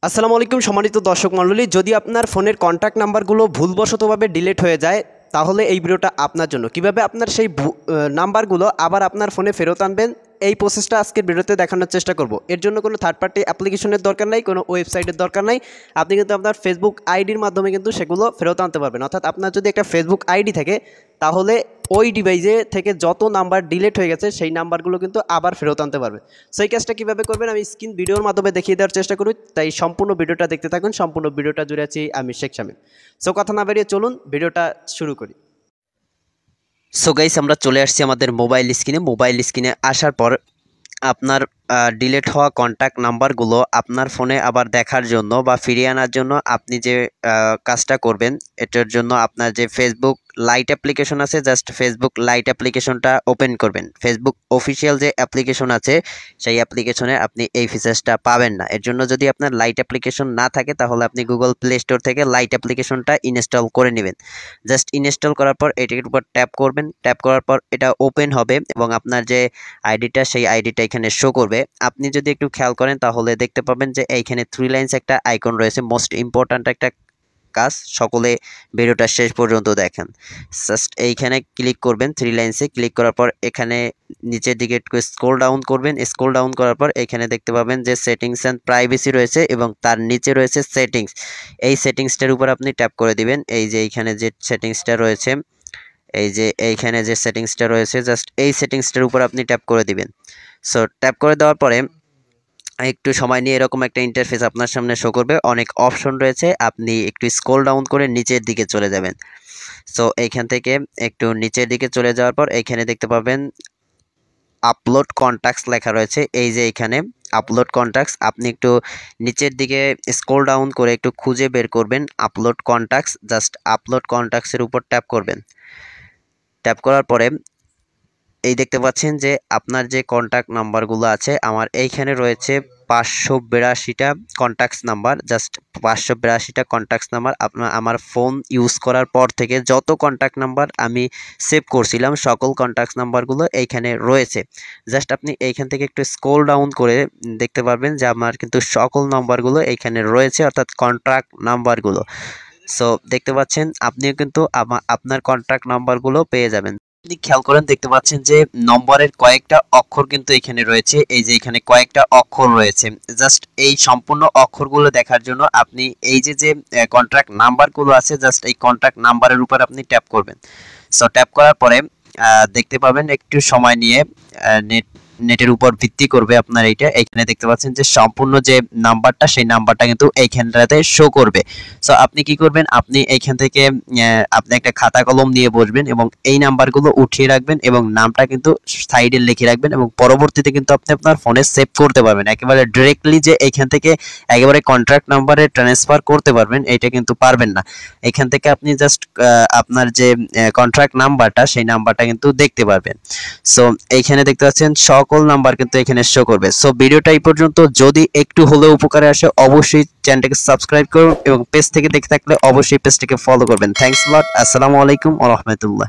আসসালামু আলাইকুম সম্মানিত দর্শক মণ্ডলী, যদি আপনার ফোনের কন্ট্যাক্ট নাম্বারগুলো ভুলবশতভাবে ডিলিট হয়ে যায় তাহলে এই ভিডিওটা আপনার জন্য। কিভাবে আপনার সেই নাম্বারগুলো আবার আপনার ফোনে ফেরত আনবেন এই প্রসেসটা আজকের ভিডিওতে দেখানোর চেষ্টা করব। এর জন্য কোনো থার্ড পার্টি অ্যাপ্লিকেশনের দরকার নাই, কোনো ওয়েবসাইটের দরকার নাই। আপনি কিন্তু আপনার ফেসবুক আইডির মাধ্যমে কিন্তু সেগুলো ফেরত আনতে পারবেন। অর্থাৎ আপনার যদি একটা ফেসবুক আইডি থাকে তাহলে ওই ডিভাইসে থেকে যত নাম্বার ডিলিট হয়ে গেছে সেই নাম্বারগুলো কিন্তু আবার ফেরত আনতে পারবে। সেই কাজটা কীভাবে করবেন আমি স্ক্রিন ভিডিওর মাধ্যমে দেখিয়ে দেওয়ার চেষ্টা করি, তাই সম্পূর্ণ ভিডিওটা দেখতে থাকুন। সম্পূর্ণ ভিডিওটা জুড়ে আছি আমি শেখ শামীম। সো কথা না বেরিয়ে চলুন ভিডিওটা শুরু করি। সো গাইস, আমরা চলে আসছি আমাদের মোবাইল স্ক্রিনে আসার পর আপনার ডিলিট হওয়া কন্ট্যাক্ট নাম্বারগুলো আপনার ফোনে আবার দেখার জন্য বা ফিরিয়ে আনার জন্য আপনি যে কাজটা করবেন, এটার জন্য আপনার যে ফেসবুক লাইট অ্যাপ্লিকেশন আছে, জাস্ট ফেসবুক লাইট অ্যাপ্লিকেশনটা ওপেন করবেন। ফেসবুক অফিসিয়াল যে অ্যাপ্লিকেশন আছে সেই অ্যাপ্লিকেশনে আপনি এই ফিচার্সটা পাবেন না। এর জন্য যদি আপনার লাইট অ্যাপ্লিকেশন না থাকে তাহলে আপনি গুগল প্লে স্টোর থেকে লাইট অ্যাপ্লিকেশনটা ইনস্টল করে নেবেন। জাস্ট ইনস্টল করার পর এটির উপর ট্যাপ করবেন। ট্যাপ করার পর এটা ওপেন হবে এবং আপনার যে আইডিটা সেই আইডিটা এখানে শো করবে। আপনি যদি একটু খেয়াল করেন তাহলে দেখতে পাবেন যে এইখানে 3 লাইনস একটা আইকন রয়েছে। মোস্ট ইম্পর্ট্যান্ট একটা কাজ, সকলে ভিডিওটা শেষ পর্যন্ত দেখেন। জাস্ট এইখানে ক্লিক করবেন, 3 লাইনসে ক্লিক করার পর এখানে নিচের দিকে একটু স্ক্রল ডাউন করবেন। স্ক্রল ডাউন করার পর এখানে দেখতে পাবেন যে সেটিংস অ্যান্ড প্রাইভেসি রয়েছে এবং তার নিচে রয়েছে সেটিংস। এই সেটিংসটার উপর আপনি ট্যাপ করে দিবেন। এই যে এইখানে যে সেটিংসটা রয়েছে, এই যে এইখানে যে সেটিংসটা রয়েছে, জাস্ট এই সেটিংসটার উপর আপনি ট্যাপ করে দিবেন। সো ট্যাপ করে দেওয়ার পরে একটু সময় নিয়ে এরকম একটা ইন্টারফেস আপনার সামনে শো করবে। অনেক অপশন রয়েছে, আপনি একটু স্ক্রল ডাউন করে নিচের দিকে চলে যাবেন। সো এইখান থেকে একটু নিচের দিকে চলে যাওয়ার পর এইখানে দেখতে পাবেন আপলোড কন্ট্যাক্টস লেখা রয়েছে। এই যে এইখানে আপলোড কন্ট্যাক্টস, আপনি একটু নিচের দিকে স্ক্রল ডাউন করে একটু খুঁজে বের করবেন আপলোড কন্ট্যাক্টস। জাস্ট আপলোড কন্ট্যাক্টসের উপর ট্যাপ করবেন। ট্যাপ করার পরে এই দেখতে পাচ্ছেন যে আপনার যে কন্ট্যাক্ট নাম্বারগুলো আছে, আমার এইখানে রয়েছে 582টা কন্ট্যাক্টস নাম্বার। জাস্ট 582টা কন্ট্যাক্টস নাম্বার আমার ফোন ইউজ করার পর থেকে যত কন্ট্যাক্ট নাম্বার আমি সেভ করছিলাম সকল কন্ট্যাক্টস নাম্বারগুলো এইখানে রয়েছে। জাস্ট আপনি এইখান থেকে একটু স্ক্রল ডাউন করে দেখতে পারবেন যে আমার কিন্তু সকল নাম্বারগুলো এইখানে রয়েছে, অর্থাৎ কন্ট্যাক্ট নাম্বারগুলো। সো দেখতে পাচ্ছেন আপনিও কিন্তু আপনার কন্ট্যাক্ট নাম্বারগুলো পেয়ে যাবেন। আপনি খেয়াল করেন দেখতে পাচ্ছেন যে নম্বরের কয়েকটা অক্ষর কিন্তু এখানে রয়েছে। এই যে এখানে কয়েকটা অক্ষর রয়েছে, জাস্ট এই সম্পূর্ণ অক্ষরগুলো দেখার জন্য আপনি এই যে যে কন্ট্যাক্ট নাম্বারগুলো আছে, জাস্ট এই কন্ট্যাক্ট নাম্বারের উপর আপনি ট্যাপ করবেন। সো ট্যাপ করার পরে দেখতে পাবেন একটু সময় নিয়ে নেটের উপর ভিত্তি করবে আপনার এইটা। এখানে দেখতে পাচ্ছেন যে সম্পূর্ণ যে নাম্বারটা সেই নাম্বারটা কিন্তু এইখানটাতে শো করবে। সো আপনি কি করবেন, আপনি এইখান থেকে আপনি একটা খাতা কলম নিয়ে বসবেন এবং এই নাম্বারগুলো উঠিয়ে রাখবেন এবং নামটা কিন্তু সাইডে লিখে রাখবেন এবং পরবর্তীতে কিন্তু আপনি আপনার ফোনে সেভ করতে পারবেন। একেবারে ডিরেক্টলি যে এইখান থেকে একেবারে কন্ট্রাক্ট নাম্বারে ট্রান্সফার করতে পারবেন এটা কিন্তু পারবেন না। এখান থেকে আপনি জাস্ট আপনার যে কন্ট্রাক্ট নাম্বারটা সেই নাম্বারটা কিন্তু দেখতে পারবেন। সো এইখানে দেখতে পাচ্ছেন সকল নাম্বার কিন্তু এখানে শো করবে। সো ভিডিওটা এই পর্যন্ত, যদি একটু হলেও উপকারে আসে অবশ্যই চ্যানেলটাকে সাবস্ক্রাইব করুন এবং পেজ থেকে দেখে থাকলে অবশ্যই পেজটাকে ফলো করবেন। Thanks lot. আসসালামু আলাইকুম ওয়া রাহমাতুল্লাহ।